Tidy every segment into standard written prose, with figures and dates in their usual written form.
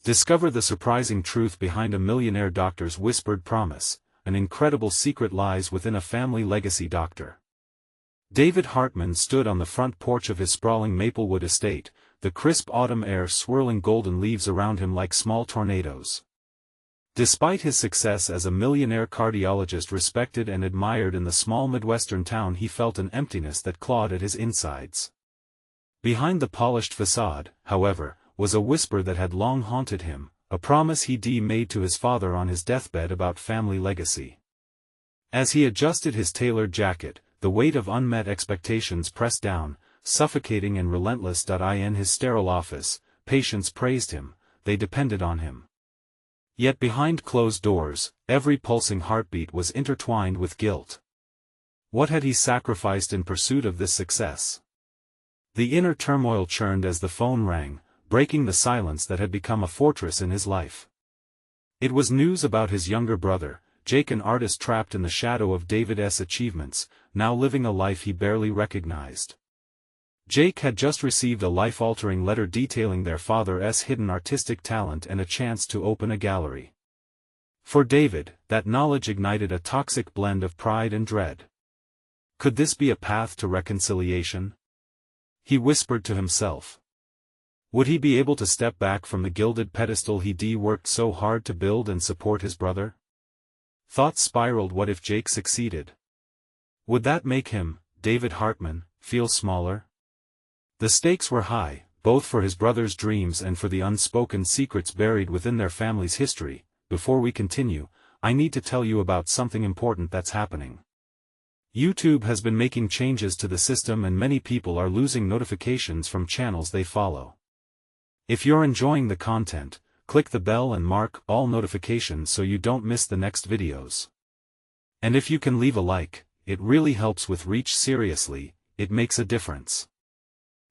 Discover the surprising truth behind a millionaire doctor's whispered promise. An incredible secret lies within a family legacy doctor. David Hartman stood on the front porch of his sprawling Maplewood estate, the crisp autumn air swirling golden leaves around him like small tornadoes. Despite his success as a millionaire cardiologist respected and admired in the small Midwestern town, he felt an emptiness that clawed at his insides. Behind the polished facade, however, was a whisper that had long haunted him, a promise he'd made to his father on his deathbed about family legacy. As he adjusted his tailored jacket, the weight of unmet expectations pressed down, suffocating and relentless. In his sterile office, patients praised him, they depended on him. Yet behind closed doors, every pulsing heartbeat was intertwined with guilt. What had he sacrificed in pursuit of this success? The inner turmoil churned as the phone rang, breaking the silence that had become a fortress in his life. It was news about his younger brother, Jake, an artist trapped in the shadow of David's achievements, now living a life he barely recognized. Jake had just received a life-altering letter detailing their father's hidden artistic talent and a chance to open a gallery. For David, that knowledge ignited a toxic blend of pride and dread. Could this be a path to reconciliation? He whispered to himself. Would he be able to step back from the gilded pedestal he'd worked so hard to build and support his brother? Thoughts spiraled. What if Jake succeeded? Would that make him, David Hartman, feel smaller? The stakes were high, both for his brother's dreams and for the unspoken secrets buried within their family's history. Before we continue, I need to tell you about something important that's happening. YouTube has been making changes to the system and many people are losing notifications from channels they follow. If you're enjoying the content, click the bell and mark all notifications so you don't miss the next videos. And if you can leave a like, it really helps with reach. Seriously, it makes a difference.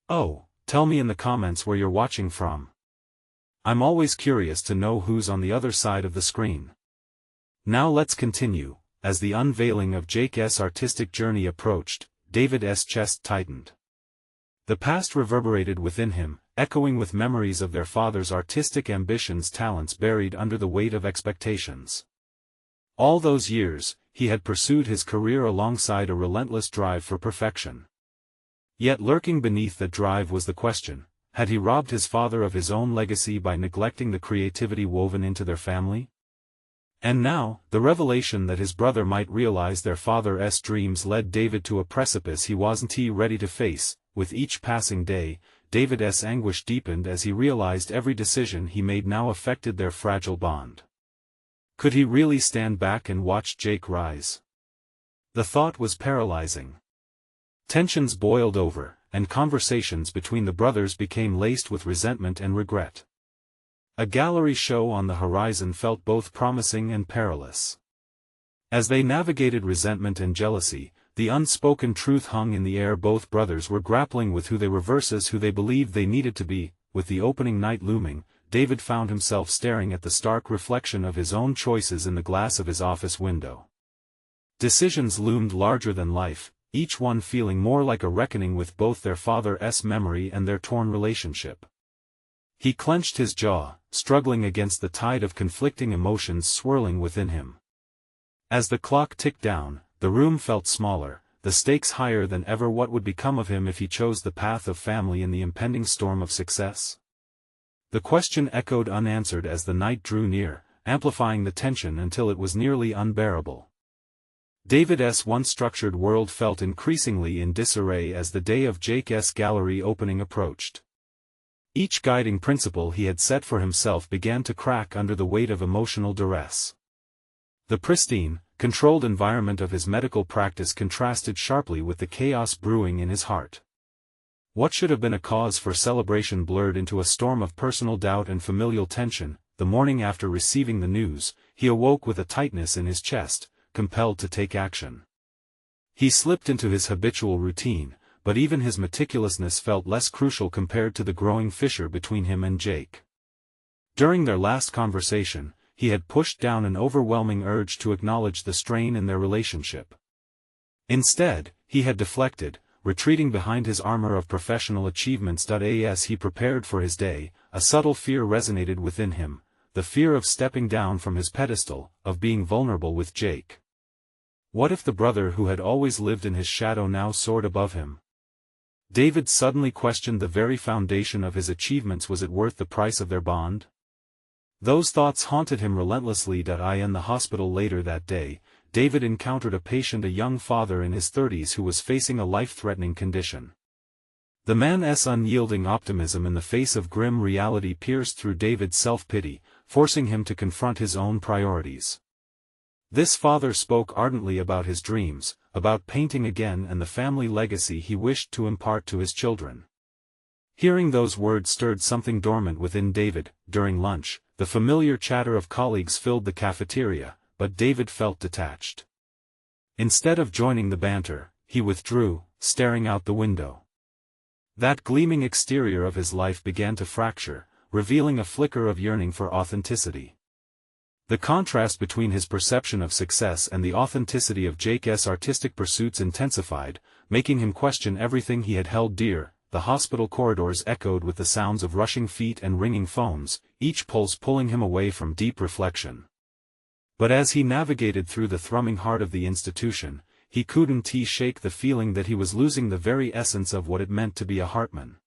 Oh, tell me in the comments where you're watching from. I'm always curious to know who's on the other side of the screen. Now let's continue. As the unveiling of Jake's artistic journey approached, David's chest tightened. The past reverberated within him, echoing with memories of their father's artistic ambitions, talents buried under the weight of expectations. All those years, he had pursued his career alongside a relentless drive for perfection. Yet lurking beneath that drive was the question, had he robbed his father of his own legacy by neglecting the creativity woven into their family? And now, the revelation that his brother might realize their father's dreams led David to a precipice he wasn't ready to face. With each passing day, David's anguish deepened as he realized every decision he made now affected their fragile bond. Could he really stand back and watch Jake rise? The thought was paralyzing. Tensions boiled over, and conversations between the brothers became laced with resentment and regret. A gallery show on the horizon felt both promising and perilous. As they navigated resentment and jealousy, the unspoken truth hung in the air. Both brothers were grappling with who they were versus who they believed they needed to be. With the opening night looming, David found himself staring at the stark reflection of his own choices in the glass of his office window. Decisions loomed larger than life, each one feeling more like a reckoning with both their father's memory and their torn relationship. He clenched his jaw, struggling against the tide of conflicting emotions swirling within him. As the clock ticked down, the room felt smaller, the stakes higher than ever. What would become of him if he chose the path of family in the impending storm of success? The question echoed unanswered as the night drew near, amplifying the tension until it was nearly unbearable. David's once structured world felt increasingly in disarray as the day of Jake's gallery opening approached. Each guiding principle he had set for himself began to crack under the weight of emotional duress. The pristine, controlled environment of his medical practice contrasted sharply with the chaos brewing in his heart. What should have been a cause for celebration blurred into a storm of personal doubt and familial tension. The morning after receiving the news, he awoke with a tightness in his chest, compelled to take action. He slipped into his habitual routine, but even his meticulousness felt less crucial compared to the growing fissure between him and Jake. During their last conversation, he had pushed down an overwhelming urge to acknowledge the strain in their relationship. Instead, he had deflected, retreating behind his armor of professional achievements. As he prepared for his day, a subtle fear resonated within him, the fear of stepping down from his pedestal, of being vulnerable with Jake. What if the brother who had always lived in his shadow now soared above him? David suddenly questioned the very foundation of his achievements. Was it worth the price of their bond? Those thoughts haunted him relentlessly. In the hospital later that day, David encountered a patient, a young father in his 30s who was facing a life-threatening condition. The man's unyielding optimism in the face of grim reality pierced through David's self-pity, forcing him to confront his own priorities. This father spoke ardently about his dreams, about painting again and the family legacy he wished to impart to his children. Hearing those words stirred something dormant within David. During lunch, the familiar chatter of colleagues filled the cafeteria, but David felt detached. Instead of joining the banter, he withdrew, staring out the window. That gleaming exterior of his life began to fracture, revealing a flicker of yearning for authenticity. The contrast between his perception of success and the authenticity of Jake's artistic pursuits intensified, making him question everything he had held dear. The hospital corridors echoed with the sounds of rushing feet and ringing phones, each pulse pulling him away from deep reflection. But as he navigated through the thrumming heart of the institution, he couldn't shake the feeling that he was losing the very essence of what it meant to be a Hartman.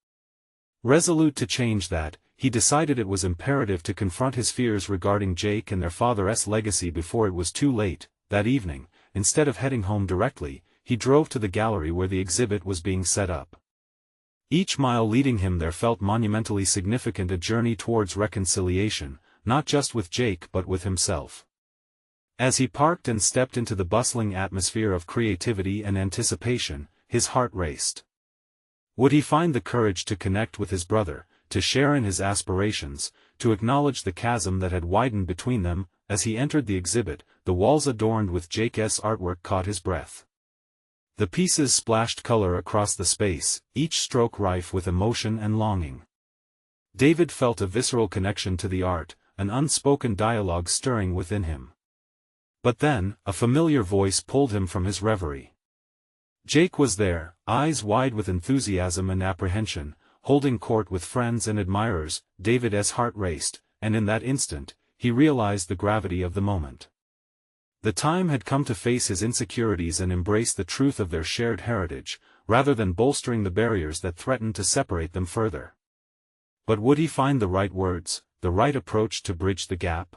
Resolute to change that, he decided it was imperative to confront his fears regarding Jake and their father's legacy before it was too late. That evening, instead of heading home directly, he drove to the gallery where the exhibit was being set up. Each mile leading him there felt monumentally significant, a journey towards reconciliation, not just with Jake but with himself. As he parked and stepped into the bustling atmosphere of creativity and anticipation, his heart raced. Would he find the courage to connect with his brother, to share in his aspirations, to acknowledge the chasm that had widened between them? As he entered the exhibit, the walls adorned with Jake's artwork caught his breath. The pieces splashed color across the space, each stroke rife with emotion and longing. David felt a visceral connection to the art, an unspoken dialogue stirring within him. But then, a familiar voice pulled him from his reverie. Jake was there, eyes wide with enthusiasm and apprehension, holding court with friends and admirers. David's heart raced, and in that instant, he realized the gravity of the moment. The time had come to face his insecurities and embrace the truth of their shared heritage, rather than bolstering the barriers that threatened to separate them further. But would he find the right words, the right approach to bridge the gap?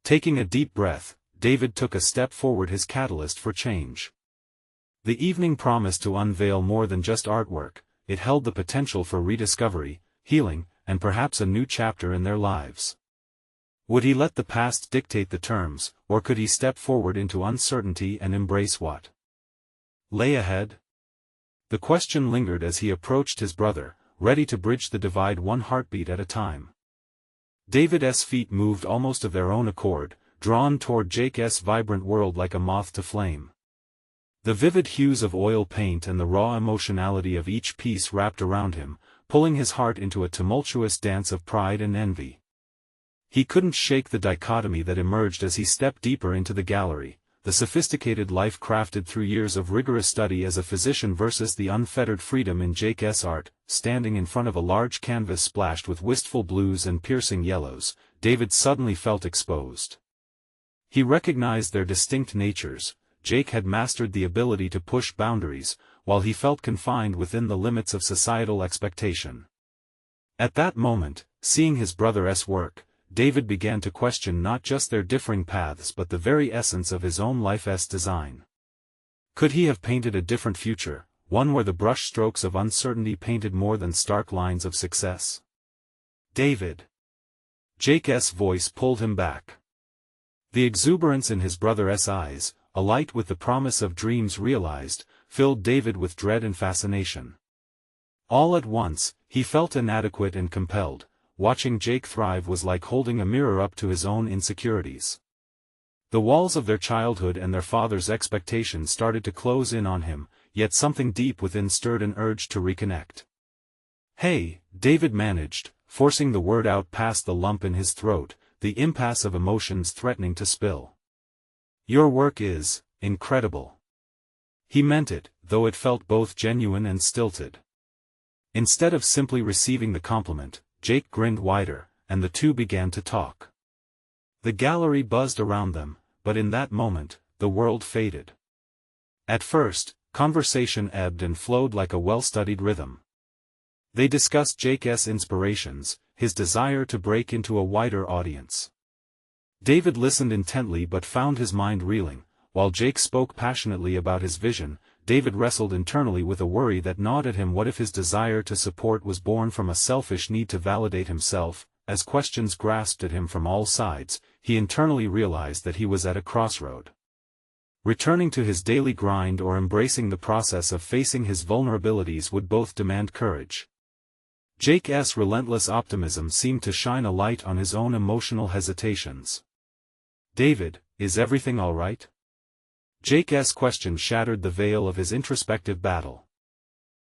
Taking a deep breath, David took a step forward, his catalyst for change. The evening promised to unveil more than just artwork. It held the potential for rediscovery, healing, and perhaps a new chapter in their lives. Would he let the past dictate the terms, or could he step forward into uncertainty and embrace what lay ahead? The question lingered as he approached his brother, ready to bridge the divide one heartbeat at a time. David's feet moved almost of their own accord, drawn toward Jake's vibrant world like a moth to flame. The vivid hues of oil paint and the raw emotionality of each piece wrapped around him, pulling his heart into a tumultuous dance of pride and envy. He couldn't shake the dichotomy that emerged as he stepped deeper into the gallery, the sophisticated life crafted through years of rigorous study as a physician versus the unfettered freedom in Jake's art. Standing in front of a large canvas splashed with wistful blues and piercing yellows, David suddenly felt exposed. He recognized their distinct natures. Jake had mastered the ability to push boundaries, while he felt confined within the limits of societal expectation. At that moment, seeing his brother's work, David began to question not just their differing paths but the very essence of his own life's design. Could he have painted a different future, one where the brush strokes of uncertainty painted more than stark lines of success? David. Jake's voice pulled him back. The exuberance in his brother's eyes, alight with the promise of dreams realized, filled David with dread and fascination. All at once, he felt inadequate and compelled. Watching Jake thrive was like holding a mirror up to his own insecurities. The walls of their childhood and their father's expectations started to close in on him, yet something deep within stirred an urge to reconnect. "Hey," David managed, forcing the word out past the lump in his throat, the impasse of emotions threatening to spill. "Your work is incredible." He meant it, though it felt both genuine and stilted. Instead of simply receiving the compliment, Jake grinned wider, and the two began to talk. The gallery buzzed around them, but in that moment, the world faded. At first, conversation ebbed and flowed like a well-studied rhythm. They discussed Jake's inspirations, his desire to break into a wider audience. David listened intently but found his mind reeling. While Jake spoke passionately about his vision, David wrestled internally with a worry that gnawed at him. What if his desire to support was born from a selfish need to validate himself? As questions grasped at him from all sides, he internally realized that he was at a crossroad. Returning to his daily grind or embracing the process of facing his vulnerabilities would both demand courage. Jake's relentless optimism seemed to shine a light on his own emotional hesitations. "David, is everything all right?" Jake's question shattered the veil of his introspective battle.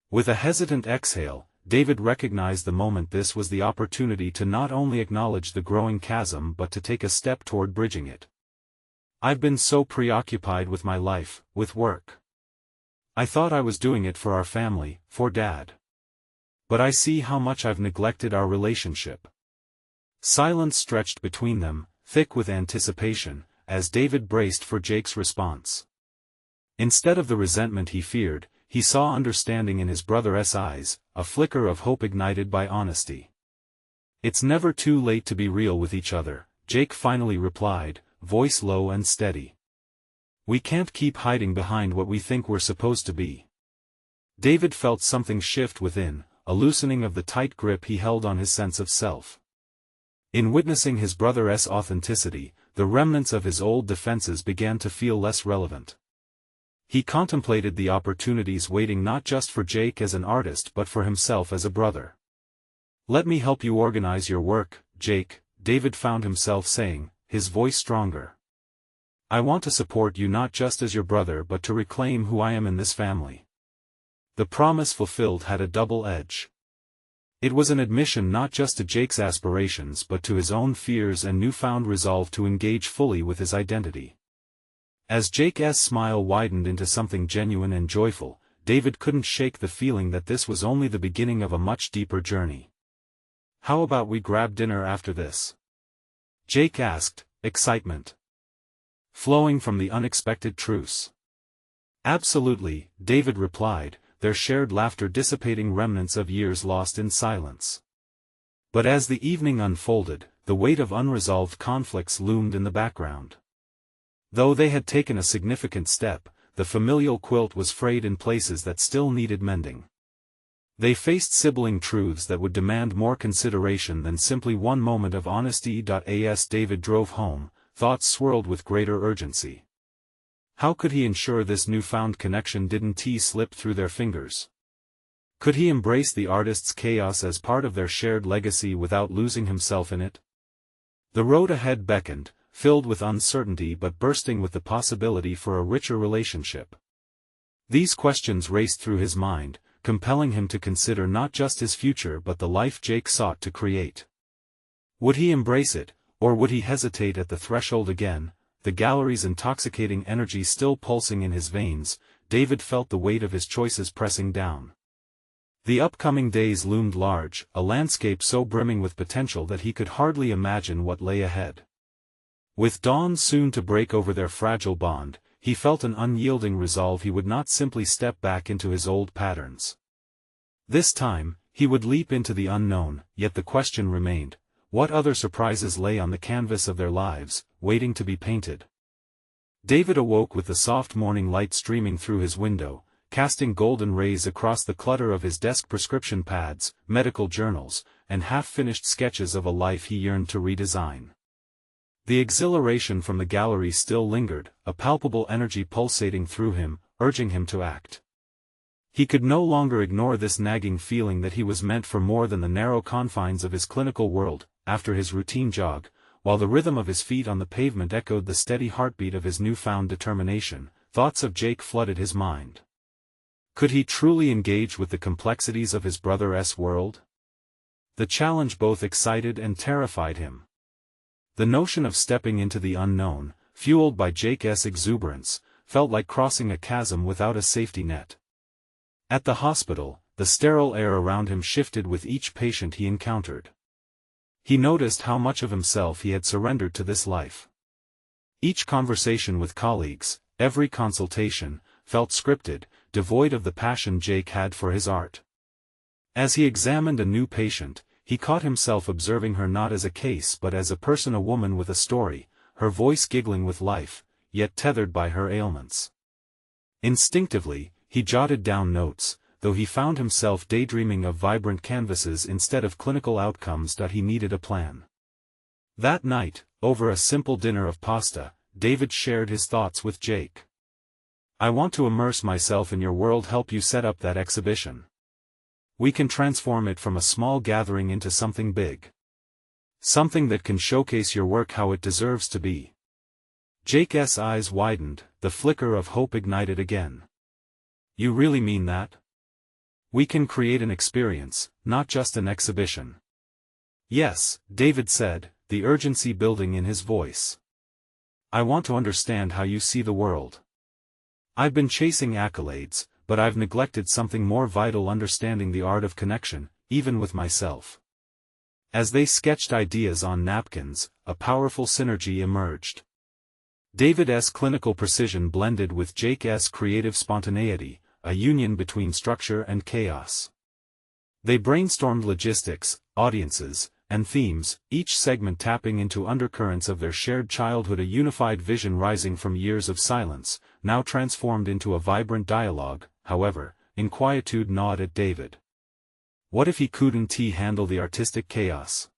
With a hesitant exhale, David recognized the moment this was the opportunity to not only acknowledge the growing chasm but to take a step toward bridging it. "I've been so preoccupied with my life, with work. I thought I was doing it for our family, for Dad. But I see how much I've neglected our relationship." Silence stretched between them, thick with anticipation, as David braced for Jake's response. Instead of the resentment he feared, he saw understanding in his brother's eyes, a flicker of hope ignited by honesty. "It's never too late to be real with each other," Jake finally replied, voice low and steady. "We can't keep hiding behind what we think we're supposed to be." David felt something shift within, a loosening of the tight grip he held on his sense of self. In witnessing his brother's authenticity, the remnants of his old defenses began to feel less relevant. He contemplated the opportunities waiting not just for Jake as an artist but for himself as a brother. "Let me help you organize your work, Jake," David found himself saying, his voice stronger. "I want to support you not just as your brother but to reclaim who I am in this family." The promise fulfilled had a double edge. It was an admission not just to Jake's aspirations but to his own fears and newfound resolve to engage fully with his identity. As Jake's smile widened into something genuine and joyful, David couldn't shake the feeling that this was only the beginning of a much deeper journey. "How about we grab dinner after this?" Jake asked, excitement flowing from the unexpected truce. "Absolutely," David replied, their shared laughter dissipating remnants of years lost in silence. But as the evening unfolded, the weight of unresolved conflicts loomed in the background. Though they had taken a significant step, the familial quilt was frayed in places that still needed mending. They faced sibling truths that would demand more consideration than simply one moment of honesty. As David drove home, thoughts swirled with greater urgency. How could he ensure this newfound connection didn't slip through their fingers? Could he embrace the artist's chaos as part of their shared legacy without losing himself in it? The road ahead beckoned, filled with uncertainty but bursting with the possibility for a richer relationship. These questions raced through his mind, compelling him to consider not just his future but the life Jake sought to create. Would he embrace it, or would he hesitate at the threshold again? The gallery's intoxicating energy still pulsing in his veins, David felt the weight of his choices pressing down. The upcoming days loomed large, a landscape so brimming with potential that he could hardly imagine what lay ahead. With dawn soon to break over their fragile bond, he felt an unyielding resolve he would not simply step back into his old patterns. This time, he would leap into the unknown, yet the question remained, what other surprises lay on the canvas of their lives, waiting to be painted? David awoke with the soft morning light streaming through his window, casting golden rays across the clutter of his desk. Prescription pads, medical journals, and half-finished sketches of a life he yearned to redesign. The exhilaration from the gallery still lingered, a palpable energy pulsating through him, urging him to act. He could no longer ignore this nagging feeling that he was meant for more than the narrow confines of his clinical world. After his routine jog, while the rhythm of his feet on the pavement echoed the steady heartbeat of his newfound determination, thoughts of Jake flooded his mind. Could he truly engage with the complexities of his brother's world? The challenge both excited and terrified him. The notion of stepping into the unknown, fueled by Jake's exuberance, felt like crossing a chasm without a safety net. At the hospital, the sterile air around him shifted with each patient he encountered. He noticed how much of himself he had surrendered to this life. Each conversation with colleagues, every consultation, felt scripted, devoid of the passion Jake had for his art. As he examined a new patient, he caught himself observing her not as a case but as a person, a woman with a story, her voice giggling with life, yet tethered by her ailments. Instinctively, he jotted down notes, though he found himself daydreaming of vibrant canvases instead of clinical outcomes. He needed a plan. That night, over a simple dinner of pasta, David shared his thoughts with Jake. "I want to immerse myself in your world, help you set up that exhibition. We can transform it from a small gathering into something big. Something that can showcase your work how it deserves to be." Jake's eyes widened, the flicker of hope ignited again. "You really mean that? We can create an experience, not just an exhibition." "Yes," David said, the urgency building in his voice. "I want to understand how you see the world. I've been chasing accolades, but I've neglected something more vital, understanding the art of connection, even with myself." As they sketched ideas on napkins, a powerful synergy emerged. David's clinical precision blended with Jake's creative spontaneity, a union between structure and chaos. They brainstormed logistics, audiences, and themes, each segment tapping into undercurrents of their shared childhood, a unified vision rising from years of silence, now transformed into a vibrant dialogue. However, inquietude gnawed at David. What if he couldn't handle the artistic chaos?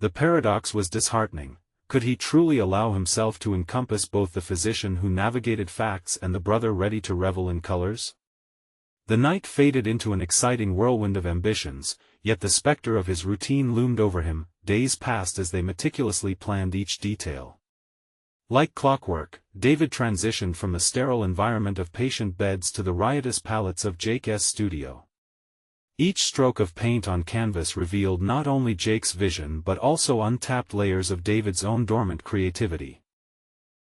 The paradox was disheartening. Could he truly allow himself to encompass both the physician who navigated facts and the brother ready to revel in colors? The night faded into an exciting whirlwind of ambitions, yet the specter of his routine loomed over him. Days passed as they meticulously planned each detail. Like clockwork, David transitioned from the sterile environment of patient beds to the riotous palettes of Jake's studio. Each stroke of paint on canvas revealed not only Jake's vision but also untapped layers of David's own dormant creativity.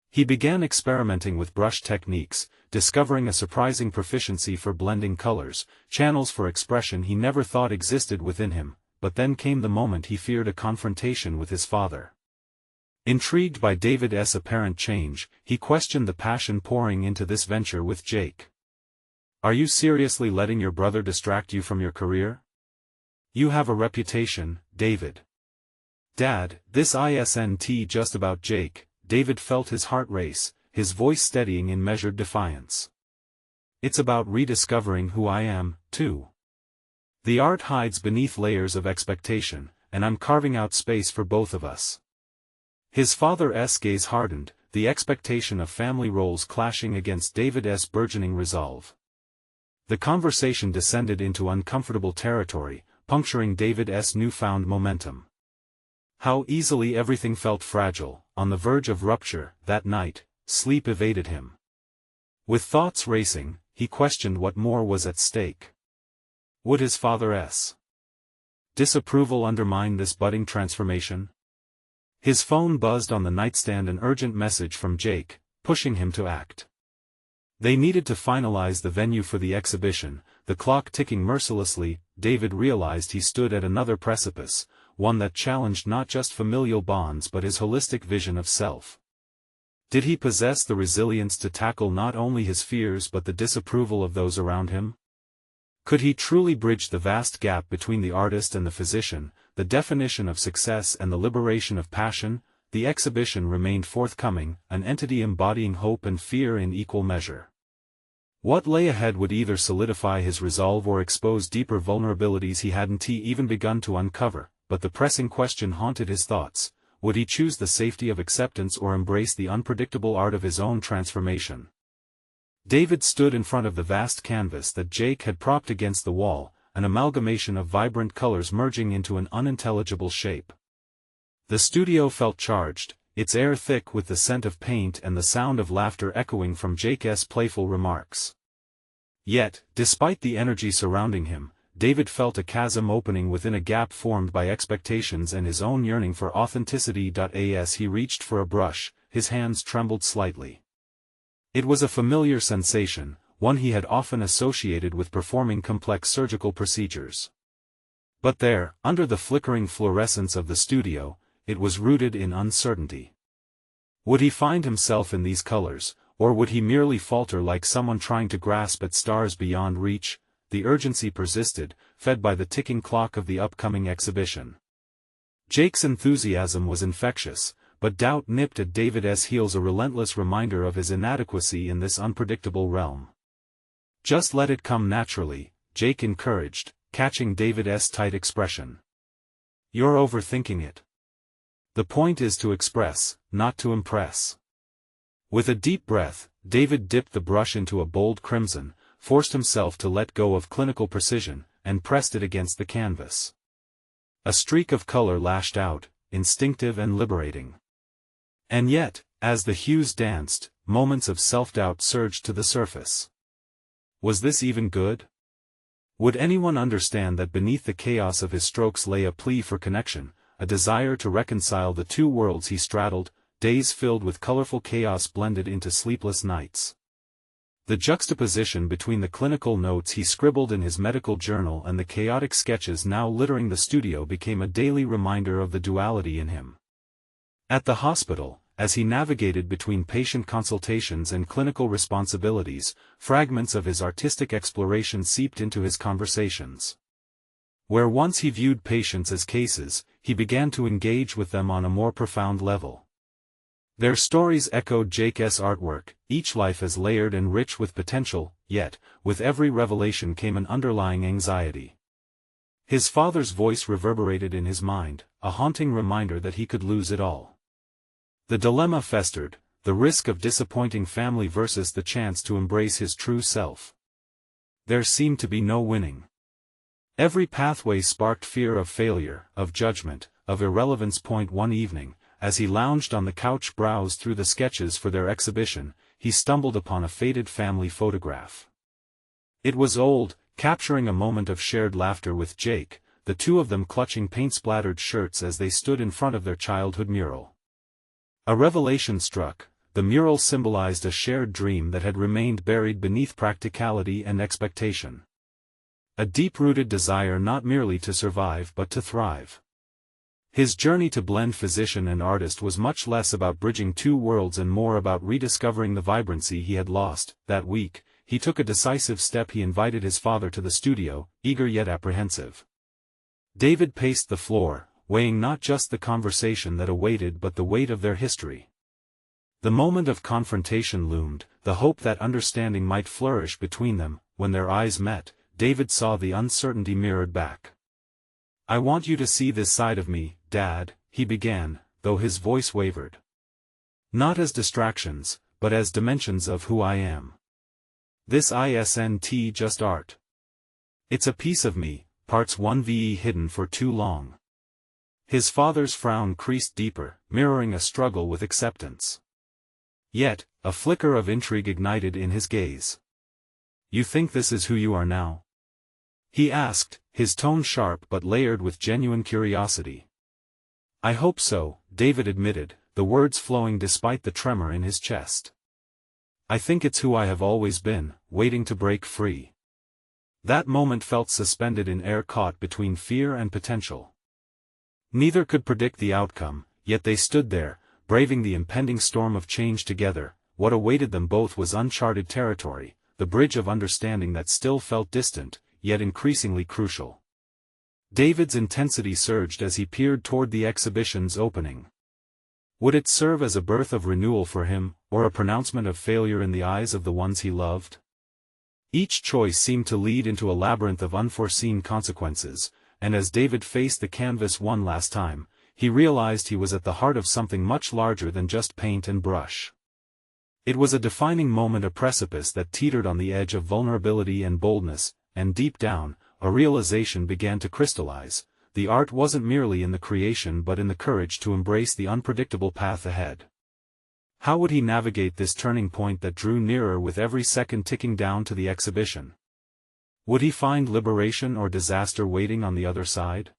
He began experimenting with brush techniques, discovering a surprising proficiency for blending colors, channels for expression he never thought existed within him. But then came the moment he feared, a confrontation with his father. Intrigued by David's apparent change, he questioned the passion pouring into this venture with Jake. "Are you seriously letting your brother distract you from your career? You have a reputation, David." "Dad, this isn't just about Jake." David felt his heart race, his voice steadying in measured defiance. "It's about rediscovering who I am, too. The art hides beneath layers of expectation, and I'm carving out space for both of us." His father's gaze hardened, the expectation of family roles clashing against David's burgeoning resolve. The conversation descended into uncomfortable territory, puncturing David's newfound momentum. How easily everything felt fragile, on the verge of rupture. That night, sleep evaded him. With thoughts racing, he questioned what more was at stake. Would his father's disapproval undermine this budding transformation? His phone buzzed on the nightstand, an urgent message from Jake, pushing him to act. They needed to finalize the venue for the exhibition, the clock ticking mercilessly. David realized he stood at another precipice, one that challenged not just familial bonds but his holistic vision of self. Did he possess the resilience to tackle not only his fears but the disapproval of those around him? Could he truly bridge the vast gap between the artist and the physician, the definition of success and the liberation of passion? The exhibition remained forthcoming, an entity embodying hope and fear in equal measure. What lay ahead would either solidify his resolve or expose deeper vulnerabilities he hadn't even begun to uncover, but the pressing question haunted his thoughts: would he choose the safety of acceptance or embrace the unpredictable art of his own transformation? David stood in front of the vast canvas that Jake had propped against the wall, an amalgamation of vibrant colors merging into an unintelligible shape. The studio felt charged, its air thick with the scent of paint and the sound of laughter echoing from Jake's playful remarks. Yet, despite the energy surrounding him, David felt a chasm opening within, a gap formed by expectations and his own yearning for authenticity. As he reached for a brush, his hands trembled slightly. It was a familiar sensation, one he had often associated with performing complex surgical procedures. But there, under the flickering fluorescence of the studio, it was rooted in uncertainty. Would he find himself in these colors, or would he merely falter like someone trying to grasp at stars beyond reach? The urgency persisted, fed by the ticking clock of the upcoming exhibition. Jake's enthusiasm was infectious, but doubt nipped at David's heels, a relentless reminder of his inadequacy in this unpredictable realm. "Just let it come naturally," Jake encouraged, catching David's tight expression. "You're overthinking it. The point is to express, not to impress." With a deep breath, David dipped the brush into a bold crimson, forced himself to let go of clinical precision, and pressed it against the canvas. A streak of color lashed out, instinctive and liberating. And yet, as the hues danced, moments of self-doubt surged to the surface. Was this even good? Would anyone understand that beneath the chaos of his strokes lay a plea for connection, a desire to reconcile the two worlds he straddled, days filled with colorful chaos blended into sleepless nights? The juxtaposition between the clinical notes he scribbled in his medical journal and the chaotic sketches now littering the studio became a daily reminder of the duality in him. At the hospital, as he navigated between patient consultations and clinical responsibilities, fragments of his artistic exploration seeped into his conversations. Where once he viewed patients as cases, he began to engage with them on a more profound level. Their stories echoed Jake's artwork, each life as layered and rich with potential, yet, with every revelation came an underlying anxiety. His father's voice reverberated in his mind, a haunting reminder that he could lose it all. The dilemma festered, the risk of disappointing family versus the chance to embrace his true self. There seemed to be no winning. Every pathway sparked fear of failure, of judgment, of irrelevance. One evening, as he lounged on the couch browsed through the sketches for their exhibition, he stumbled upon a faded family photograph. It was old, capturing a moment of shared laughter with Jake, the two of them clutching paint-splattered shirts as they stood in front of their childhood mural. A revelation struck. The mural symbolized a shared dream that had remained buried beneath practicality and expectation. A deep-rooted desire not merely to survive but to thrive. His journey to blend physician and artist was much less about bridging two worlds and more about rediscovering the vibrancy he had lost. That week, he took a decisive step. He invited his father to the studio, eager yet apprehensive. David paced the floor, weighing not just the conversation that awaited but the weight of their history. The moment of confrontation loomed, the hope that understanding might flourish between them. When their eyes met, David saw the uncertainty mirrored back. "I want you to see this side of me, Dad," he began, though his voice wavered. "Not as distractions, but as dimensions of who I am. This isn't just art. It's a piece of me, parts 1ve hidden for too long." His father's frown creased deeper, mirroring a struggle with acceptance. Yet, a flicker of intrigue ignited in his gaze. "You think this is who you are now?" he asked, his tone sharp but layered with genuine curiosity. "I hope so," David admitted, the words flowing despite the tremor in his chest. "I think it's who I have always been, waiting to break free." That moment felt suspended in air caught between fear and potential. Neither could predict the outcome, yet they stood there, braving the impending storm of change together. What awaited them both was uncharted territory, the bridge of understanding that still felt distant, yet increasingly crucial. David's intensity surged as he peered toward the exhibition's opening. Would it serve as a birth of renewal for him, or a pronouncement of failure in the eyes of the ones he loved? Each choice seemed to lead into a labyrinth of unforeseen consequences, and as David faced the canvas one last time, he realized he was at the heart of something much larger than just paint and brush. It was a defining moment, a precipice that teetered on the edge of vulnerability and boldness, and deep down, a realization began to crystallize: the art wasn't merely in the creation but in the courage to embrace the unpredictable path ahead. How would he navigate this turning point that drew nearer with every second ticking down to the exhibition? Would he find liberation or disaster waiting on the other side?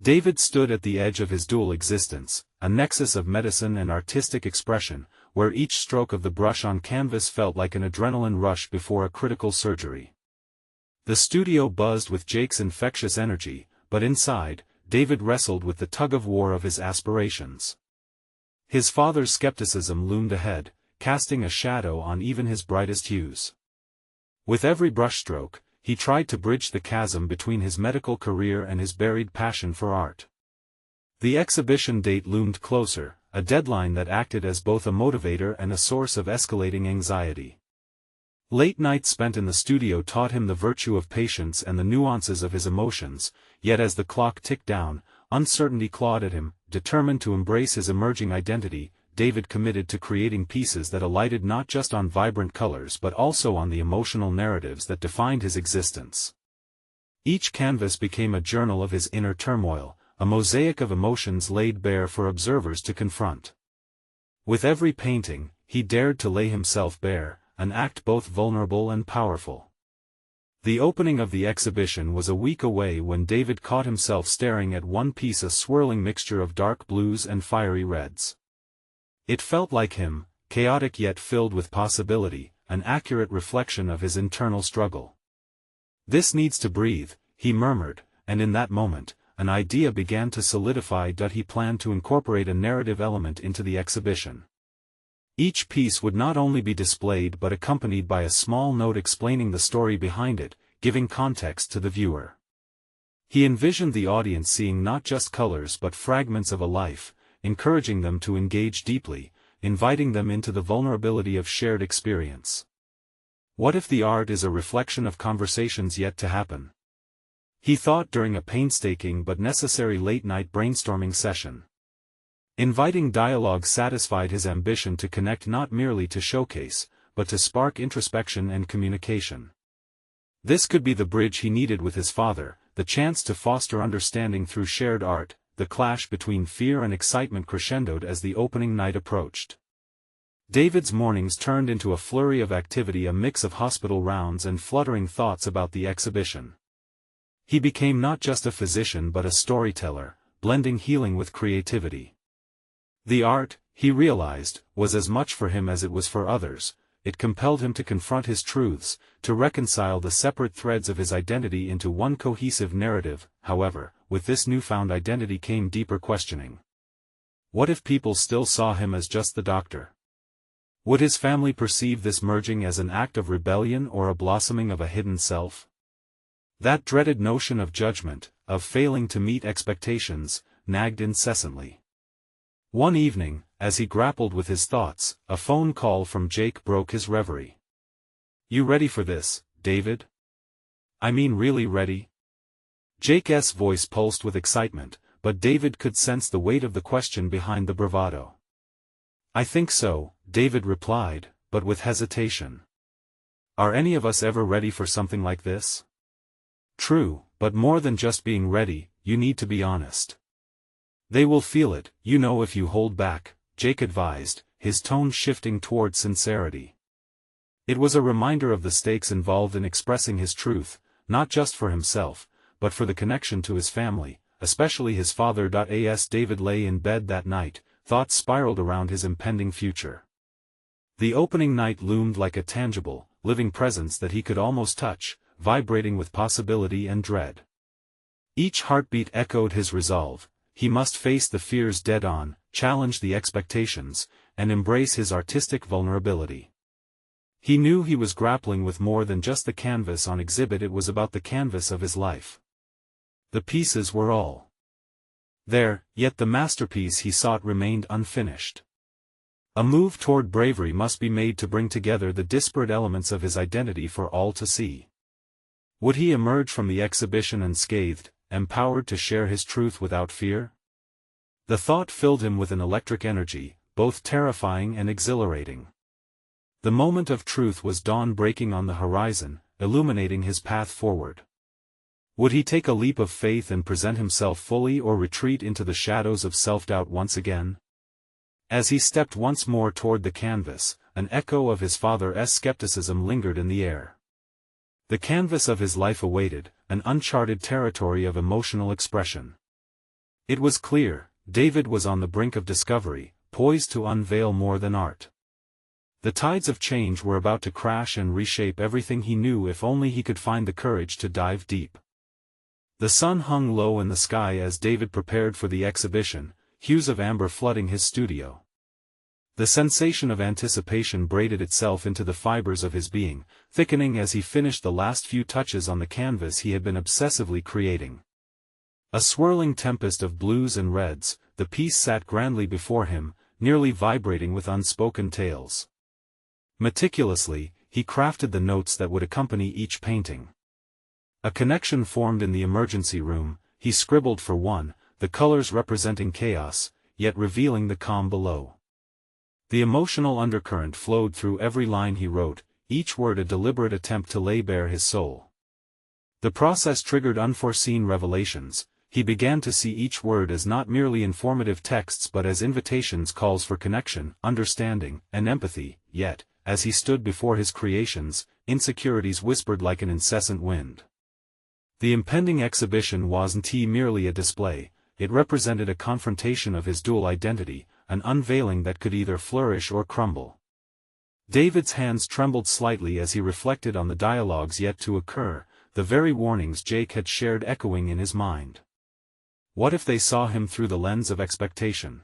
David stood at the edge of his dual existence, a nexus of medicine and artistic expression, where each stroke of the brush on canvas felt like an adrenaline rush before a critical surgery. The studio buzzed with Jake's infectious energy, but inside, David wrestled with the tug-of-war of his aspirations. His father's skepticism loomed ahead, casting a shadow on even his brightest hues. With every brushstroke, he tried to bridge the chasm between his medical career and his buried passion for art. The exhibition date loomed closer, a deadline that acted as both a motivator and a source of escalating anxiety. Late nights spent in the studio taught him the virtue of patience and the nuances of his emotions, yet as the clock ticked down, uncertainty clawed at him. Determined to embrace his emerging identity, David committed to creating pieces that alighted not just on vibrant colors but also on the emotional narratives that defined his existence. Each canvas became a journal of his inner turmoil, a mosaic of emotions laid bare for observers to confront. With every painting, he dared to lay himself bare, an act both vulnerable and powerful. The opening of the exhibition was a week away when David caught himself staring at one piece, a swirling mixture of dark blues and fiery reds. It felt like him, chaotic yet filled with possibility, an accurate reflection of his internal struggle. "This needs to breathe," he murmured, and in that moment, an idea began to solidify. He planned to incorporate a narrative element into the exhibition. Each piece would not only be displayed but accompanied by a small note explaining the story behind it, giving context to the viewer. He envisioned the audience seeing not just colors but fragments of a life, encouraging them to engage deeply, inviting them into the vulnerability of shared experience. What if the art is a reflection of conversations yet to happen? He thought during a painstaking but necessary late-night brainstorming session. Inviting dialogue satisfied his ambition to connect, not merely to showcase, but to spark introspection and communication. This could be the bridge he needed with his father, the chance to foster understanding through shared art. The clash between fear and excitement crescendoed as the opening night approached. David's mornings turned into a flurry of activity, a mix of hospital rounds and fluttering thoughts about the exhibition. He became not just a physician but a storyteller, blending healing with creativity. The art, he realized, was as much for him as it was for others. It compelled him to confront his truths, to reconcile the separate threads of his identity into one cohesive narrative. However, with this newfound identity came deeper questioning. What if people still saw him as just the doctor? Would his family perceive this merging as an act of rebellion or a blossoming of a hidden self? That dreaded notion of judgment, of failing to meet expectations, nagged incessantly. One evening, as he grappled with his thoughts, a phone call from Jake broke his reverie. "You ready for this, David? I mean, really ready?" Jake's voice pulsed with excitement, but David could sense the weight of the question behind the bravado. "I think so," David replied, but with hesitation. "Are any of us ever ready for something like this?" "True, but more than just being ready, you need to be honest. They will feel it, if you hold back," Jake advised, his tone shifting toward sincerity. It was a reminder of the stakes involved in expressing his truth, not just for himself, but for the connection to his family, especially his father. As David lay in bed that night, thoughts spiraled around his impending future. The opening night loomed like a tangible, living presence that he could almost touch, vibrating with possibility and dread. Each heartbeat echoed his resolve. He must face the fears dead-on, challenge the expectations, and embrace his artistic vulnerability. He knew he was grappling with more than just the canvas on exhibit. It was about the canvas of his life. The pieces were all there, yet the masterpiece he sought remained unfinished. A move toward bravery must be made to bring together the disparate elements of his identity for all to see. Would he emerge from the exhibition unscathed, empowered to share his truth without fear? The thought filled him with an electric energy, both terrifying and exhilarating. The moment of truth was dawn breaking on the horizon, illuminating his path forward. Would he take a leap of faith and present himself fully, or retreat into the shadows of self-doubt once again? As he stepped once more toward the canvas, an echo of his father's skepticism lingered in the air. The canvas of his life awaited, an uncharted territory of emotional expression. It was clear, David was on the brink of discovery, poised to unveil more than art. The tides of change were about to crash and reshape everything he knew if only he could find the courage to dive deep. The sun hung low in the sky as David prepared for the exhibition, hues of amber flooding his studio. The sensation of anticipation braided itself into the fibers of his being, thickening as he finished the last few touches on the canvas he had been obsessively creating. A swirling tempest of blues and reds, the piece sat grandly before him, nearly vibrating with unspoken tales. Meticulously, he crafted the notes that would accompany each painting. A connection formed in the emergency room, he scribbled for one, the colors representing chaos, yet revealing the calm below. The emotional undercurrent flowed through every line he wrote, each word a deliberate attempt to lay bare his soul. The process triggered unforeseen revelations. He began to see each word as not merely informative texts but as invitations, calls for connection, understanding, and empathy, yet, as he stood before his creations, insecurities whispered like an incessant wind. The impending exhibition wasn't merely a display, it represented a confrontation of his dual identity, an unveiling that could either flourish or crumble. David's hands trembled slightly as he reflected on the dialogues yet to occur, the very warnings Jake had shared echoing in his mind. What if they saw him through the lens of expectation?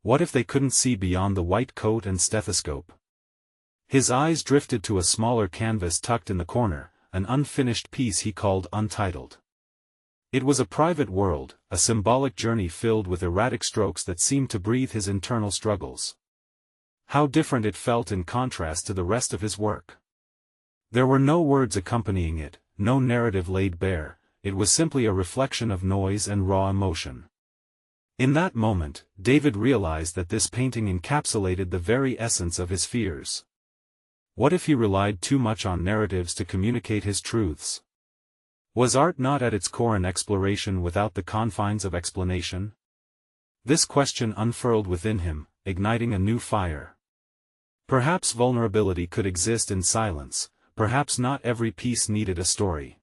What if they couldn't see beyond the white coat and stethoscope? His eyes drifted to a smaller canvas tucked in the corner, an unfinished piece he called Untitled. It was a private world, a symbolic journey filled with erratic strokes that seemed to breathe his internal struggles. How different it felt in contrast to the rest of his work. There were no words accompanying it, no narrative laid bare. It was simply a reflection of noise and raw emotion. In that moment, David realized that this painting encapsulated the very essence of his fears. What if he relied too much on narratives to communicate his truths? Was art not at its core an exploration without the confines of explanation? This question unfurled within him, igniting a new fire. Perhaps vulnerability could exist in silence, perhaps not every piece needed a story.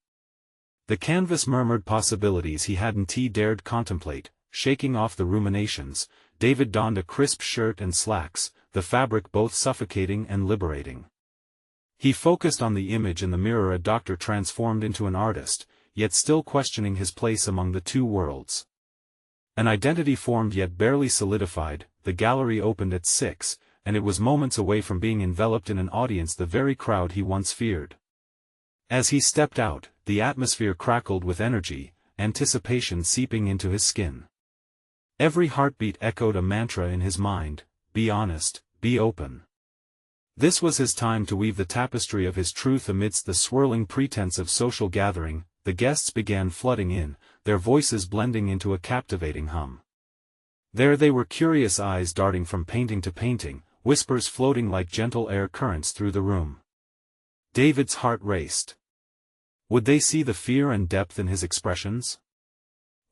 The canvas murmured possibilities he hadn't dared contemplate. Shaking off the ruminations, David donned a crisp shirt and slacks, the fabric both suffocating and liberating. He focused on the image in the mirror, a doctor transformed into an artist, yet still questioning his place among the two worlds. An identity formed yet barely solidified. The gallery opened at 6, and it was moments away from being enveloped in an audience the very crowd he once feared. As he stepped out, the atmosphere crackled with energy, anticipation seeping into his skin. Every heartbeat echoed a mantra in his mind: be honest, be open. This was his time to weave the tapestry of his truth amidst the swirling pretense of social gathering. The guests began flooding in, their voices blending into a captivating hum. There they were, curious eyes darting from painting to painting, whispers floating like gentle air currents through the room. David's heart raced. Would they see the fear and depth in his expressions?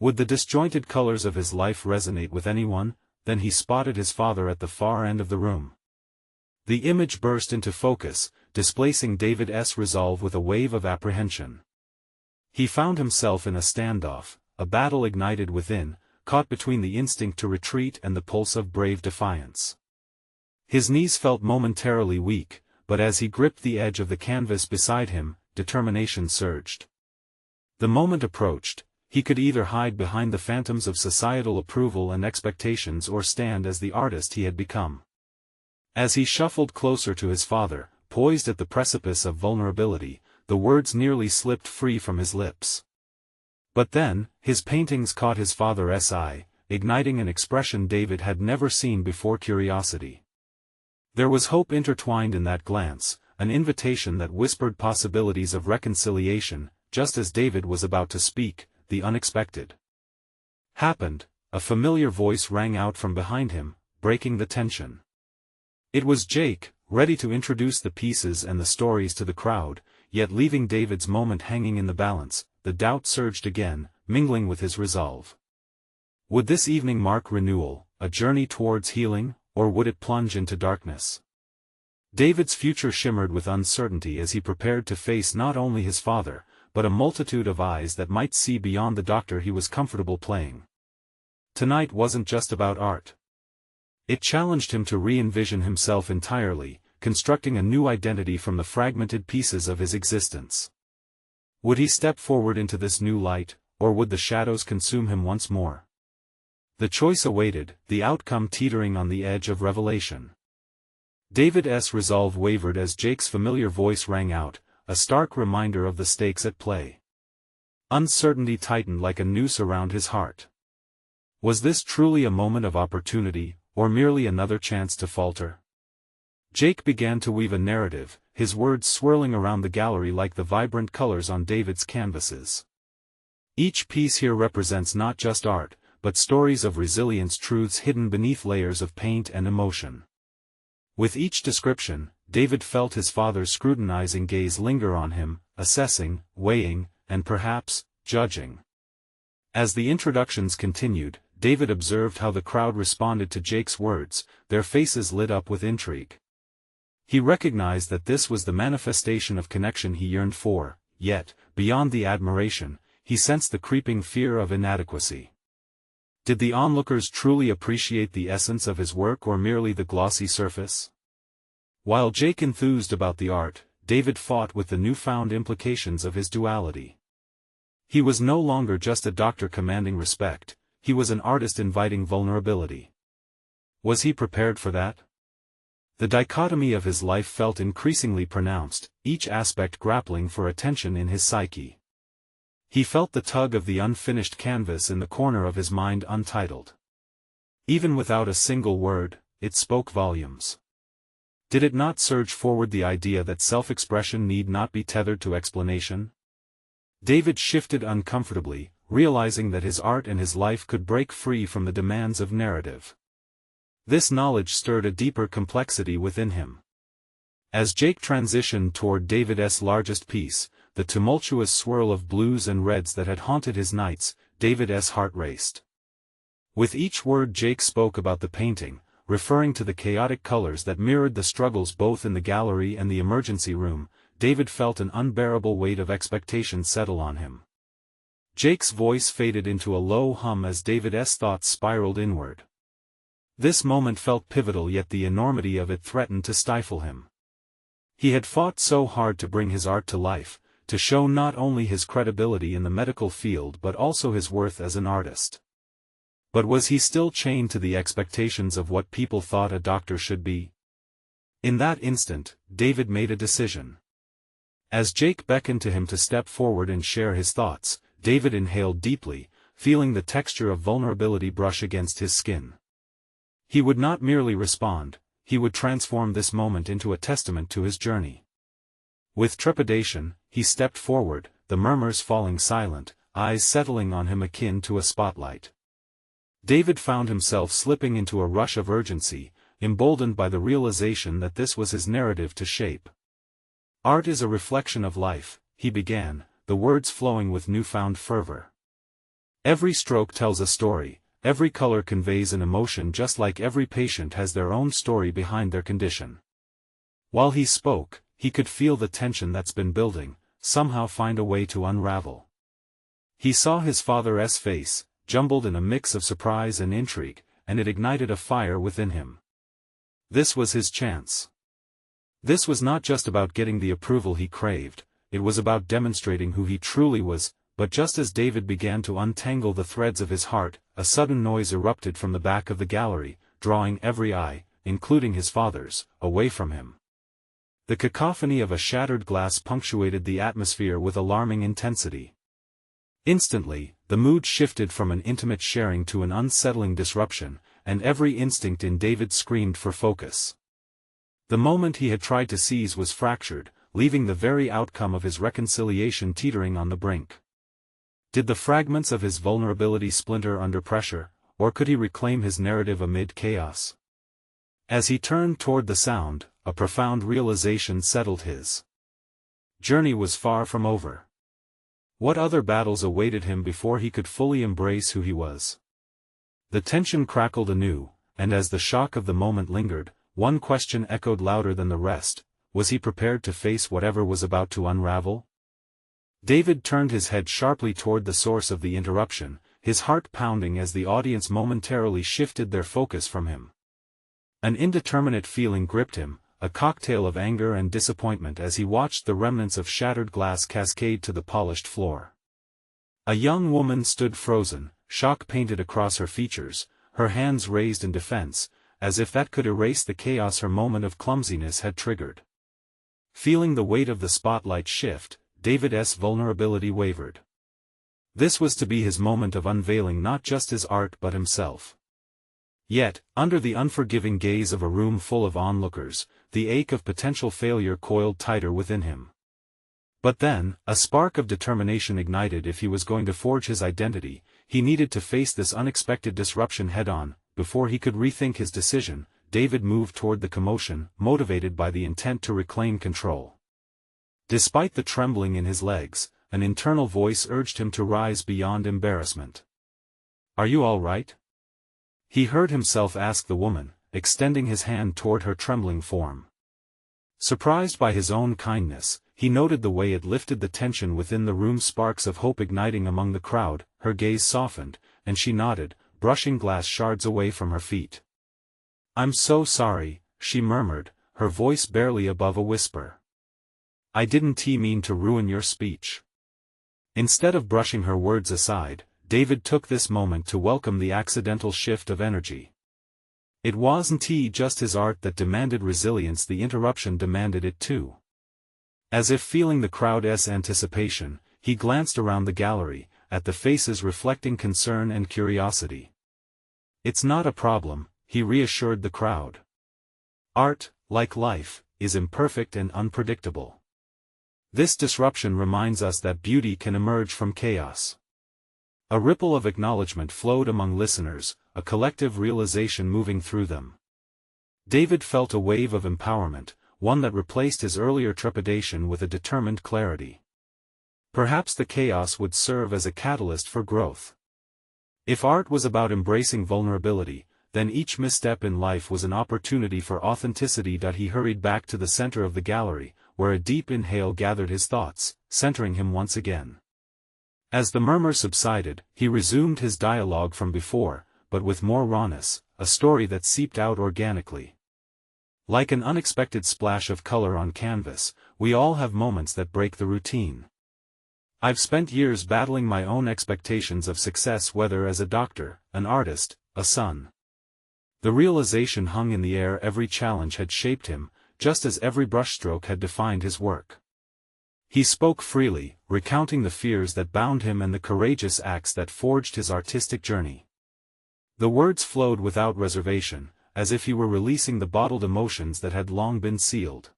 Would the disjointed colors of his life resonate with anyone? Then he spotted his father at the far end of the room. The image burst into focus, displacing David's resolve with a wave of apprehension. He found himself in a standoff, a battle ignited within, caught between the instinct to retreat and the pulse of brave defiance. His knees felt momentarily weak, but as he gripped the edge of the canvas beside him, determination surged. The moment approached. He could either hide behind the phantoms of societal approval and expectations or stand as the artist he had become. As he shuffled closer to his father, poised at the precipice of vulnerability, the words nearly slipped free from his lips. But then, his paintings caught his father's eye, igniting an expression David had never seen before: curiosity. There was hope intertwined in that glance, an invitation that whispered possibilities of reconciliation. Just as David was about to speak, the unexpected happened. A familiar voice rang out from behind him, breaking the tension. It was Jake, ready to introduce the pieces and the stories to the crowd, yet leaving David's moment hanging in the balance. The doubt surged again, mingling with his resolve. Would this evening mark renewal, a journey towards healing, or would it plunge into darkness? David's future shimmered with uncertainty as he prepared to face not only his father, but a multitude of eyes that might see beyond the doctor he was comfortable playing. Tonight wasn't just about art. It challenged him to re-envision himself entirely, constructing a new identity from the fragmented pieces of his existence. Would he step forward into this new light, or would the shadows consume him once more? The choice awaited, the outcome teetering on the edge of revelation. David's resolve wavered as Jake's familiar voice rang out, a stark reminder of the stakes at play. Uncertainty tightened like a noose around his heart. Was this truly a moment of opportunity, or merely another chance to falter? Jake began to weave a narrative, his words swirling around the gallery like the vibrant colors on David's canvases. Each piece here represents not just art, but stories of resilience, truths hidden beneath layers of paint and emotion. With each description, David felt his father's scrutinizing gaze linger on him, assessing, weighing, and perhaps, judging. As the introductions continued, David observed how the crowd responded to Jake's words, their faces lit up with intrigue. He recognized that this was the manifestation of connection he yearned for, yet, beyond the admiration, he sensed the creeping fear of inadequacy. Did the onlookers truly appreciate the essence of his work or merely the glossy surface? While Jake enthused about the art, David fought with the newfound implications of his duality. He was no longer just a doctor commanding respect, he was an artist inviting vulnerability. Was he prepared for that? The dichotomy of his life felt increasingly pronounced, each aspect grappling for attention in his psyche. He felt the tug of the unfinished canvas in the corner of his mind, untitled. Even without a single word, it spoke volumes. Did it not surge forward the idea that self-expression need not be tethered to explanation? David shifted uncomfortably, realizing that his art and his life could break free from the demands of narrative. This knowledge stirred a deeper complexity within him. As Jake transitioned toward David's largest piece, the tumultuous swirl of blues and reds that had haunted his nights, David's heart raced. With each word Jake spoke about the painting, referring to the chaotic colors that mirrored the struggles both in the gallery and the emergency room, David felt an unbearable weight of expectation settle on him. Jake's voice faded into a low hum as David's thoughts spiraled inward. This moment felt pivotal, yet the enormity of it threatened to stifle him. He had fought so hard to bring his art to life, to show not only his credibility in the medical field but also his worth as an artist. But was he still chained to the expectations of what people thought a doctor should be? In that instant, David made a decision. As Jake beckoned to him to step forward and share his thoughts, David inhaled deeply, feeling the texture of vulnerability brush against his skin. He would not merely respond, he would transform this moment into a testament to his journey. With trepidation, he stepped forward, the murmurs falling silent, eyes settling on him akin to a spotlight. David found himself slipping into a rush of urgency, emboldened by the realization that this was his narrative to shape. Art is a reflection of life, he began, the words flowing with newfound fervor. Every stroke tells a story, every color conveys an emotion, just like every patient has their own story behind their condition. While he spoke, he could feel the tension that's been building, somehow find a way to unravel. He saw his father's face, jumbled in a mix of surprise and intrigue, and it ignited a fire within him. This was his chance. This was not just about getting the approval he craved, it was about demonstrating who he truly was. But just as David began to untangle the threads of his heart, a sudden noise erupted from the back of the gallery, drawing every eye, including his father's, away from him. The cacophony of a shattered glass punctuated the atmosphere with alarming intensity. Instantly, the mood shifted from an intimate sharing to an unsettling disruption, and every instinct in David screamed for focus. The moment he had tried to seize was fractured, leaving the very outcome of his reconciliation teetering on the brink. Did the fragments of his vulnerability splinter under pressure, or could he reclaim his narrative amid chaos? As he turned toward the sound, a profound realization settled his journey was far from over. What other battles awaited him before he could fully embrace who he was? The tension crackled anew, and as the shock of the moment lingered, one question echoed louder than the rest: was he prepared to face whatever was about to unravel? David turned his head sharply toward the source of the interruption, his heart pounding as the audience momentarily shifted their focus from him. An indeterminate feeling gripped him, a cocktail of anger and disappointment as he watched the remnants of shattered glass cascade to the polished floor. A young woman stood frozen, shock painted across her features, her hands raised in defense, as if that could erase the chaos her moment of clumsiness had triggered. Feeling the weight of the spotlight shift, David's vulnerability wavered. This was to be his moment of unveiling not just his art but himself. Yet, under the unforgiving gaze of a room full of onlookers, the ache of potential failure coiled tighter within him. But then, a spark of determination ignited. If he was going to forge his identity, he needed to face this unexpected disruption head-on. Before he could rethink his decision, David moved toward the commotion, motivated by the intent to reclaim control. Despite the trembling in his legs, an internal voice urged him to rise beyond embarrassment. "Are you all right?" he heard himself ask the woman, extending his hand toward her trembling form. Surprised by his own kindness, he noted the way it lifted the tension within the room, sparks of hope igniting among the crowd. Her gaze softened, and she nodded, brushing glass shards away from her feet. "I'm so sorry," she murmured, her voice barely above a whisper. "I didn't mean to ruin your speech." Instead of brushing her words aside, David took this moment to welcome the accidental shift of energy. It wasn't just his art that demanded resilience, the interruption demanded it too. As if feeling the crowd's anticipation, he glanced around the gallery, at the faces reflecting concern and curiosity. "It's not a problem," he reassured the crowd. "Art, like life, is imperfect and unpredictable. This disruption reminds us that beauty can emerge from chaos." A ripple of acknowledgement flowed among listeners, a collective realization moving through them. David felt a wave of empowerment, one that replaced his earlier trepidation with a determined clarity. Perhaps the chaos would serve as a catalyst for growth. If art was about embracing vulnerability, then each misstep in life was an opportunity for authenticity. He hurried back to the center of the gallery, where a deep inhale gathered his thoughts, centering him once again. As the murmur subsided, he resumed his dialogue from before, but with more rawness, a story that seeped out organically. Like an unexpected splash of color on canvas, we all have moments that break the routine. I've spent years battling my own expectations of success, whether as a doctor, an artist, a son. The realization hung in the air. Every challenge had shaped him, just as every brushstroke had defined his work. He spoke freely, recounting the fears that bound him and the courageous acts that forged his artistic journey. The words flowed without reservation, as if he were releasing the bottled emotions that had long been sealed.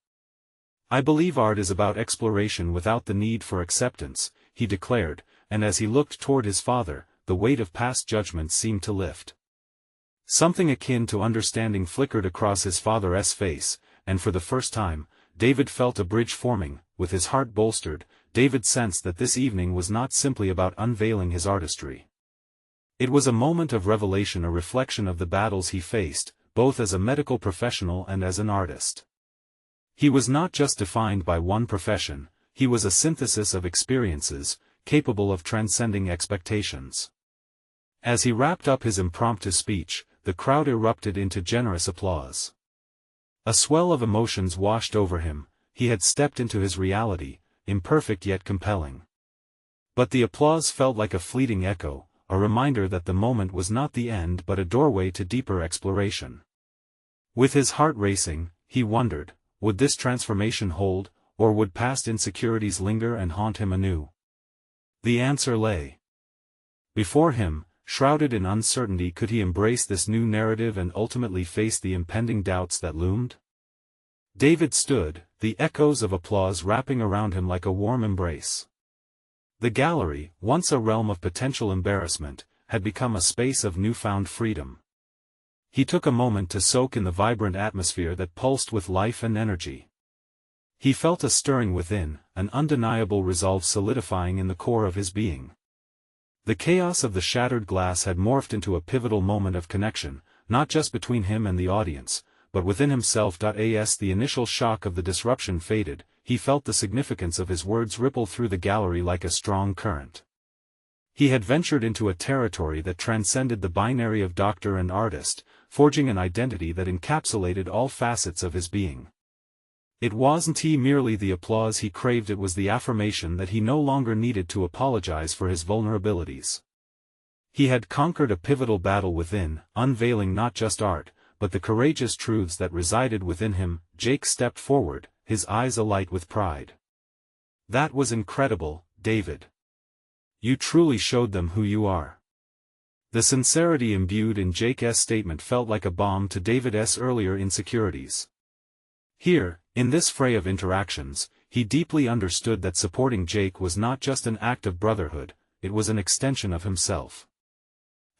"I believe art is about exploration without the need for acceptance," he declared, and as he looked toward his father, the weight of past judgments seemed to lift. Something akin to understanding flickered across his father's face, and for the first time, David felt a bridge forming. With his heart bolstered, David sensed that this evening was not simply about unveiling his artistry. It was a moment of revelation, a reflection of the battles he faced, both as a medical professional and as an artist. He was not just defined by one profession, he was a synthesis of experiences, capable of transcending expectations. As he wrapped up his impromptu speech, the crowd erupted into generous applause. A swell of emotions washed over him. He had stepped into his reality, imperfect yet compelling. But the applause felt like a fleeting echo, a reminder that the moment was not the end but a doorway to deeper exploration. With his heart racing, he wondered, would this transformation hold, or would past insecurities linger and haunt him anew? The answer lay before him, shrouded in uncertainty. Could he embrace this new narrative and ultimately face the impending doubts that loomed? David stood, the echoes of applause wrapping around him like a warm embrace. The gallery, once a realm of potential embarrassment, had become a space of newfound freedom. He took a moment to soak in the vibrant atmosphere that pulsed with life and energy. He felt a stirring within, an undeniable resolve solidifying in the core of his being. The chaos of the shattered glass had morphed into a pivotal moment of connection, not just between him and the audience, but within himself. As the initial shock of the disruption faded, he felt the significance of his words ripple through the gallery like a strong current. He had ventured into a territory that transcended the binary of doctor and artist, forging an identity that encapsulated all facets of his being. It wasn't merely the applause he craved, it was the affirmation that he no longer needed to apologize for his vulnerabilities. He had conquered a pivotal battle within, unveiling not just art, but the courageous truths that resided within him. Jake stepped forward, his eyes alight with pride. "That was incredible, David. You truly showed them who you are." The sincerity imbued in Jake's statement felt like a balm to David's earlier insecurities. Here, in this fray of interactions, he deeply understood that supporting Jake was not just an act of brotherhood, it was an extension of himself.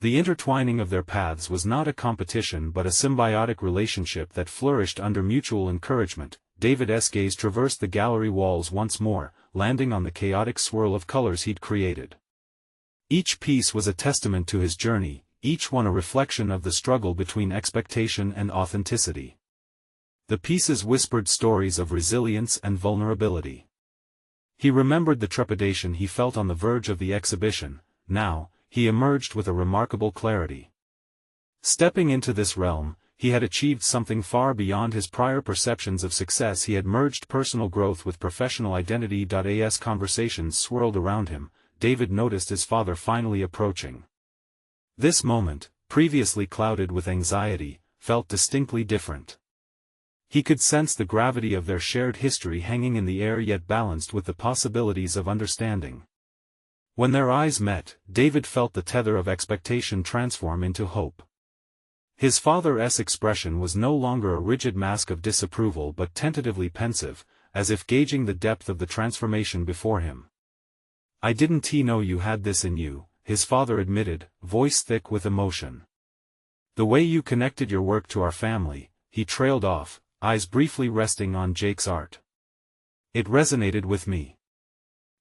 The intertwining of their paths was not a competition but a symbiotic relationship that flourished under mutual encouragement. David's gaze traversed the gallery walls once more, landing on the chaotic swirl of colors he'd created. Each piece was a testament to his journey, each one a reflection of the struggle between expectation and authenticity. The pieces whispered stories of resilience and vulnerability. He remembered the trepidation he felt on the verge of the exhibition. Now, he emerged with a remarkable clarity. Stepping into this realm, he had achieved something far beyond his prior perceptions of success. He had merged personal growth with professional identity. As conversations swirled around him, David noticed his father finally approaching. This moment, previously clouded with anxiety, felt distinctly different. He could sense the gravity of their shared history hanging in the air, yet balanced with the possibilities of understanding. When their eyes met, David felt the tether of expectation transform into hope. His father's expression was no longer a rigid mask of disapproval but tentatively pensive, as if gauging the depth of the transformation before him. "I didn't know you had this in you," his father admitted, voice thick with emotion. "The way you connected your work to our family," he trailed off, eyes briefly resting on Jake's art. "It resonated with me."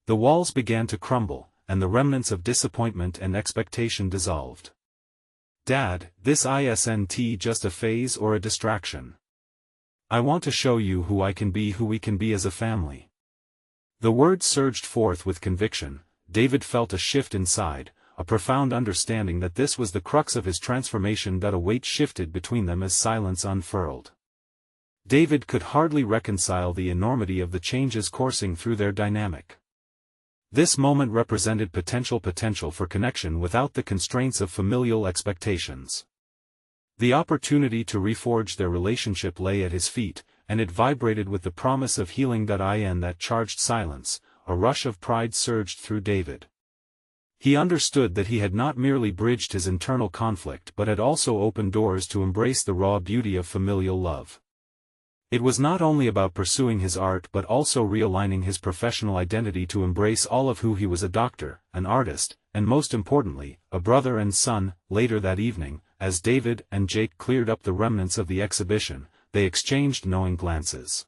The walls began to crumble, and the remnants of disappointment and expectation dissolved. "Dad, this isn't just a phase or a distraction. I want to show you who I can be, who we can be as a family." The words surged forth with conviction. David felt a shift inside, a profound understanding that this was the crux of his transformation. That a weight shifted between them as silence unfurled. David could hardly reconcile the enormity of the changes coursing through their dynamic. This moment represented potential for connection without the constraints of familial expectations. The opportunity to reforge their relationship lay at his feet, and it vibrated with the promise of healing. In that charged silence, a rush of pride surged through David. He understood that he had not merely bridged his internal conflict but had also opened doors to embrace the raw beauty of familial love. It was not only about pursuing his art but also realigning his professional identity to embrace all of who he was: a doctor, an artist, and most importantly, a brother and son. Later that evening, as David and Jake cleared up the remnants of the exhibition, they exchanged knowing glances.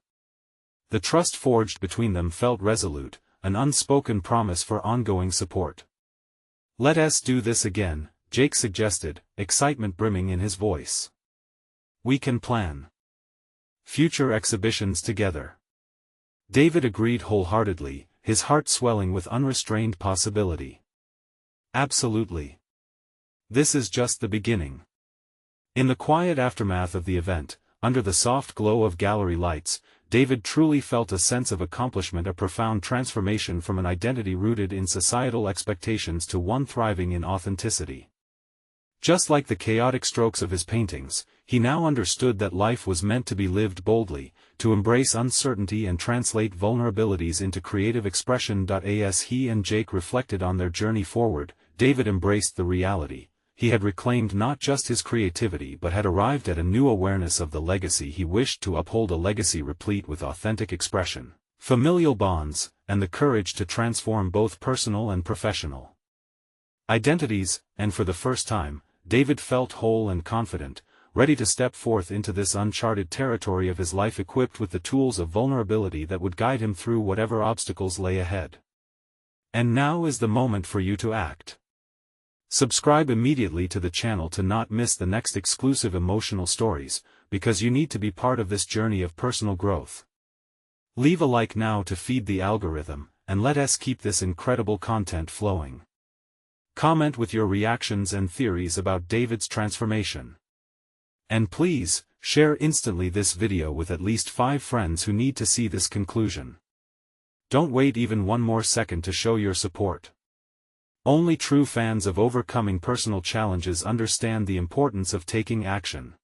The trust forged between them felt resolute, an unspoken promise for ongoing support. "Let us do this again," Jake suggested, excitement brimming in his voice. "We can plan future exhibitions together." David agreed wholeheartedly, his heart swelling with unrestrained possibility. "Absolutely. This is just the beginning." In the quiet aftermath of the event, under the soft glow of gallery lights, David truly felt a sense of accomplishment, a profound transformation from an identity rooted in societal expectations to one thriving in authenticity. Just like the chaotic strokes of his paintings, he now understood that life was meant to be lived boldly, to embrace uncertainty and translate vulnerabilities into creative expression. As he and Jake reflected on their journey forward, David embraced the reality. He had reclaimed not just his creativity but had arrived at a new awareness of the legacy he wished to uphold, a legacy replete with authentic expression, familial bonds, and the courage to transform both personal and professional identities. And for the first time, David felt whole and confident, ready to step forth into this uncharted territory of his life, equipped with the tools of vulnerability that would guide him through whatever obstacles lay ahead. And now is the moment for you to act. Subscribe immediately to the channel to not miss the next exclusive emotional stories, because you need to be part of this journey of personal growth. Leave a like now to feed the algorithm, and let us keep this incredible content flowing. Comment with your reactions and theories about David's transformation. And please, share instantly this video with at least 5 friends who need to see this conclusion. Don't wait even one more second to show your support. Only true fans of overcoming personal challenges understand the importance of taking action.